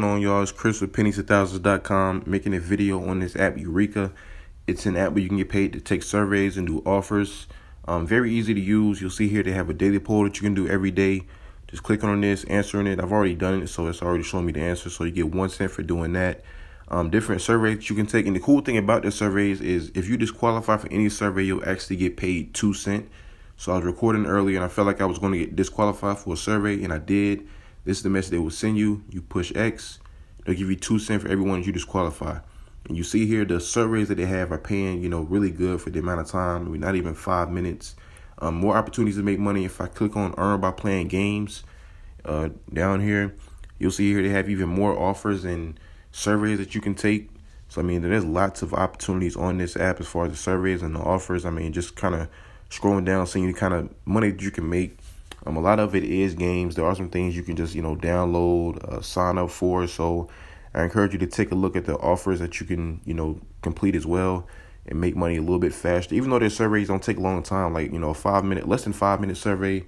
on, y'all? It's Chris with pennies1000s.com, making a video on this app, Eureka. It's an app where you can get paid to take surveys and do offers. Very easy to use. You'll see here they have a daily poll that you can do every day. Just clicking on this, answering it. I've already done it, so it's already showing me the answer. So you get 1 cent for doing that. Different surveys you can take. And the cool thing about the surveys is if you disqualify for any survey, you'll actually get paid 2 cents. So I was recording earlier and I felt like I was going to get disqualified for a survey, and I did. This is the message they will send you. You push X. They'll give you 2 cents for everyone you disqualify. And you see here the surveys that they have are paying, really good for the amount of time. I mean, not even 5 minutes. More opportunities to make money. If I click on earn by playing games, down here, you'll see here they have even more offers and surveys that you can take. So, I mean, there's lots of opportunities on this app as far as the surveys and the offers. I mean, just kind of scrolling down, seeing the kind of money that you can make. A lot of it is games. There are some things you can just, download, sign up for. So I encourage you to take a look at the offers that you can, complete as well and make money a little bit faster. Even though their surveys don't take a long time, like, less than 5 minute survey,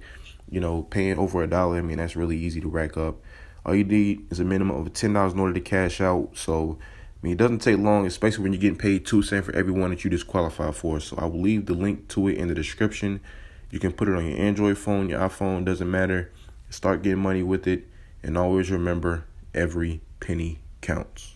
paying over $1. I mean, that's really easy to rack up. All you need is a minimum of $10 in order to cash out. So, I mean, it doesn't take long, especially when you're getting paid 2 cents for every one that you disqualify for. So I will leave the link to it in the description. You can put it on your Android phone, your iPhone, doesn't matter. Start getting money with it. And always remember, every penny counts.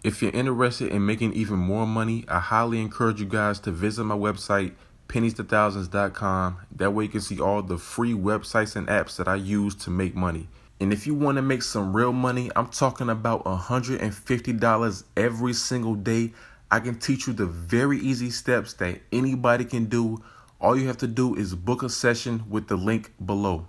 If you're interested in making even more money, I highly encourage you guys to visit my website, pennies1000s.com. That way you can see all the free websites and apps that I use to make money. And if you want to make some real money, I'm talking about $150 every single day. I can teach you the very easy steps that anybody can do. All you have to do is book a session with the link below.